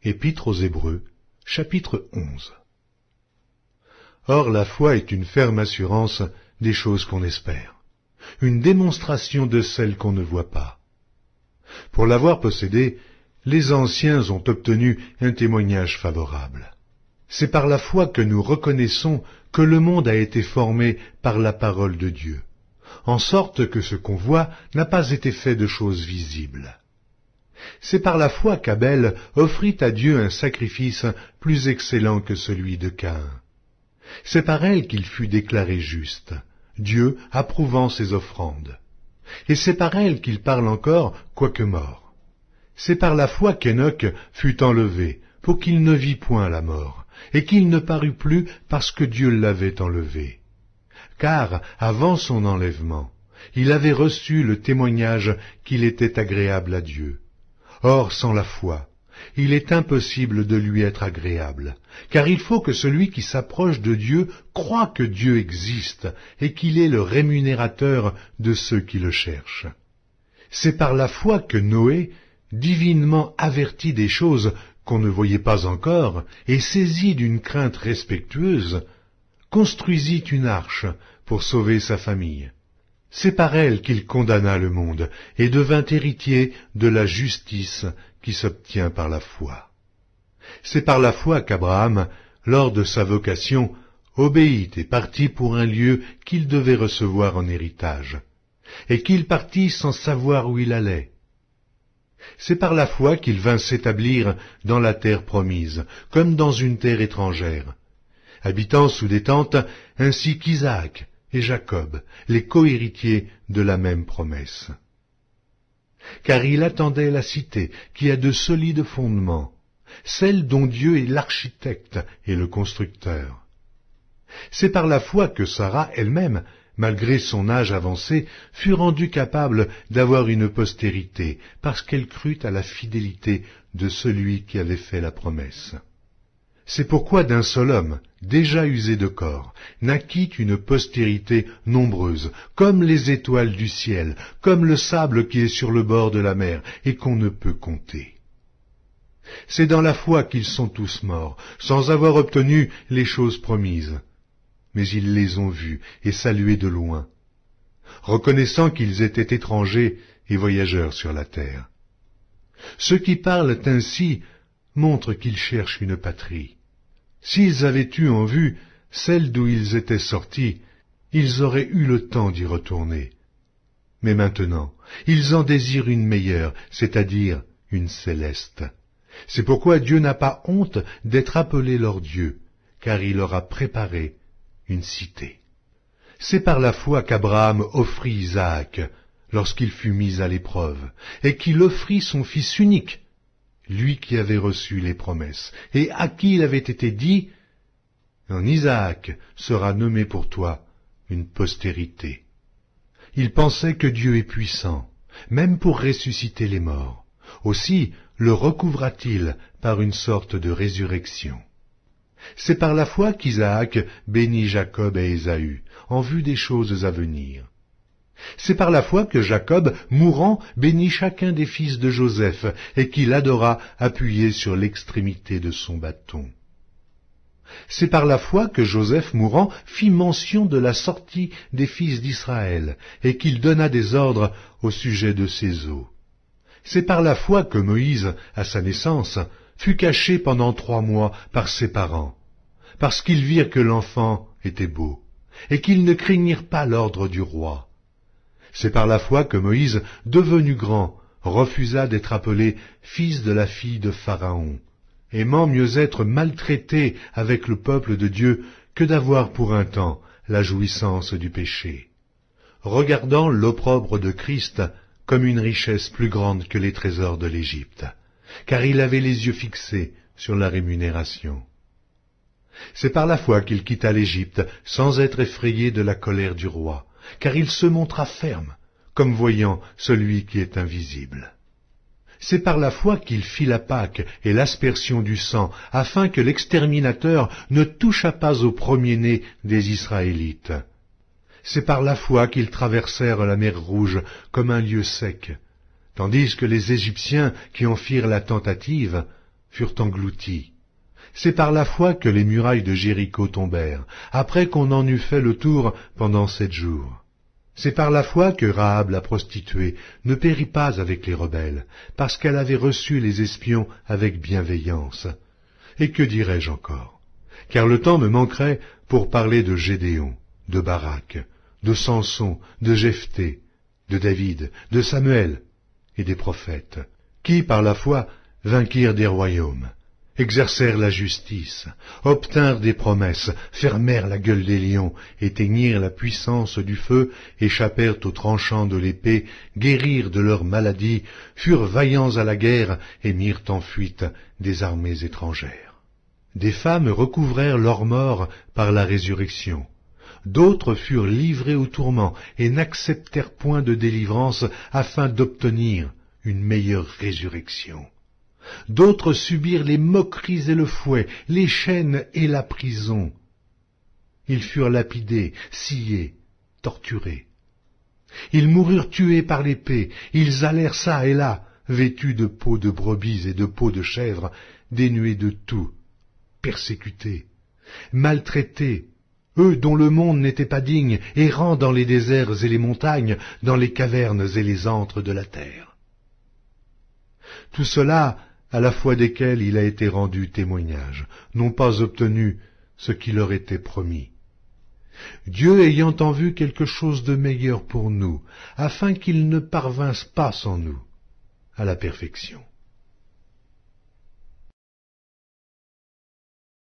Épître aux Hébreux, chapitre 11. Or la foi est une ferme assurance des choses qu'on espère, une démonstration de celles qu'on ne voit pas. Pour l'avoir possédée, les anciens ont obtenu un témoignage favorable. C'est par la foi que nous reconnaissons que le monde a été formé par la parole de Dieu, en sorte que ce qu'on voit n'a pas été fait de choses visibles. C'est par la foi qu'Abel offrit à Dieu un sacrifice plus excellent que celui de Caïn. C'est par elle qu'il fut déclaré juste, Dieu approuvant ses offrandes. Et c'est par elle qu'il parle encore, quoique mort. C'est par la foi qu'Enoch fut enlevé, pour qu'il ne vît point la mort, et qu'il ne parut plus parce que Dieu l'avait enlevé. Car, avant son enlèvement, il avait reçu le témoignage qu'il était agréable à Dieu. Or, sans la foi, il est impossible de lui être agréable, car il faut que celui qui s'approche de Dieu croie que Dieu existe et qu'il est le rémunérateur de ceux qui le cherchent. C'est par la foi que Noé, divinement averti des choses qu'on ne voyait pas encore et saisi d'une crainte respectueuse, construisit une arche pour sauver sa famille. C'est par elle qu'il condamna le monde et devint héritier de la justice qui s'obtient par la foi. C'est par la foi qu'Abraham, lors de sa vocation, obéit et partit pour un lieu qu'il devait recevoir en héritage, et qu'il partit sans savoir où il allait. C'est par la foi qu'il vint s'établir dans la terre promise, comme dans une terre étrangère, habitant sous des tentes, ainsi qu'Isaac et Jacob, les cohéritiers de la même promesse. Car il attendait la cité qui a de solides fondements, celle dont Dieu est l'architecte et le constructeur. C'est par la foi que Sarah elle-même, malgré son âge avancé, fut rendue capable d'avoir une postérité, parce qu'elle crut à la fidélité de celui qui avait fait la promesse. C'est pourquoi d'un seul homme, déjà usé de corps, naquit une postérité nombreuse, comme les étoiles du ciel, comme le sable qui est sur le bord de la mer, et qu'on ne peut compter. C'est dans la foi qu'ils sont tous morts, sans avoir obtenu les choses promises. Mais ils les ont vus et salués de loin, reconnaissant qu'ils étaient étrangers et voyageurs sur la terre. Ceux qui parlent ainsi montrent qu'ils cherchent une patrie. S'ils avaient eu en vue celle d'où ils étaient sortis, ils auraient eu le temps d'y retourner. Mais maintenant, ils en désirent une meilleure, c'est-à-dire une céleste. C'est pourquoi Dieu n'a pas honte d'être appelé leur Dieu, car il leur a préparé une cité. C'est par la foi qu'Abraham offrit Isaac lorsqu'il fut mis à l'épreuve, et qu'il offrit son fils unique, lui qui avait reçu les promesses, et à qui il avait été dit « En Isaac sera nommé pour toi une postérité ». Il pensait que Dieu est puissant, même pour ressusciter les morts. Aussi le recouvra-t-il par une sorte de résurrection. C'est par la foi qu'Isaac bénit Jacob et Ésaü, en vue des choses à venir. C'est par la foi que Jacob, mourant, bénit chacun des fils de Joseph, et qu'il adora appuyé sur l'extrémité de son bâton. C'est par la foi que Joseph, mourant, fit mention de la sortie des fils d'Israël, et qu'il donna des ordres au sujet de ses os. C'est par la foi que Moïse, à sa naissance, fut caché pendant 3 mois par ses parents, parce qu'ils virent que l'enfant était beau, et qu'ils ne craignirent pas l'ordre du roi. C'est par la foi que Moïse, devenu grand, refusa d'être appelé fils de la fille de Pharaon, aimant mieux être maltraité avec le peuple de Dieu que d'avoir pour un temps la jouissance du péché, regardant l'opprobre de Christ comme une richesse plus grande que les trésors de l'Égypte, car il avait les yeux fixés sur la rémunération. C'est par la foi qu'il quitta l'Égypte sans être effrayé de la colère du roi, car il se montra ferme, comme voyant celui qui est invisible. C'est par la foi qu'il fit la Pâque et l'aspersion du sang, afin que l'exterminateur ne touchât pas au premier-né des Israélites. C'est par la foi qu'ils traversèrent la mer Rouge comme un lieu sec, tandis que les Égyptiens qui en firent la tentative furent engloutis. C'est par la foi que les murailles de Jéricho tombèrent, après qu'on en eut fait le tour pendant 7 jours. C'est par la foi que Rahab la prostituée ne périt pas avec les rebelles, parce qu'elle avait reçu les espions avec bienveillance. Et que dirais-je encore? Car le temps me manquerait pour parler de Gédéon, de Barak, de Samson, de Jephthé, de David, de Samuel et des prophètes, qui, par la foi, vainquirent des royaumes, exercèrent la justice, obtinrent des promesses, fermèrent la gueule des lions, éteignirent la puissance du feu, échappèrent aux tranchants de l'épée, guérirent de leurs maladies, furent vaillants à la guerre et mirent en fuite des armées étrangères. Des femmes recouvrèrent leur mort par la résurrection. D'autres furent livrés au tourment et n'acceptèrent point de délivrance afin d'obtenir une meilleure résurrection. D'autres subirent les moqueries et le fouet, les chaînes et la prison. Ils furent lapidés, sciés, torturés. Ils moururent tués par l'épée, ils allèrent çà et là, vêtus de peaux de brebis et de peaux de chèvres, dénués de tout, persécutés, maltraités, eux dont le monde n'était pas digne, errant dans les déserts et les montagnes, dans les cavernes et les antres de la terre. Tout cela, à la foi desquels il a été rendu témoignage, n'ont pas obtenu ce qui leur était promis. Dieu ayant en vue quelque chose de meilleur pour nous, afin qu'ils ne parvinssent pas sans nous à la perfection.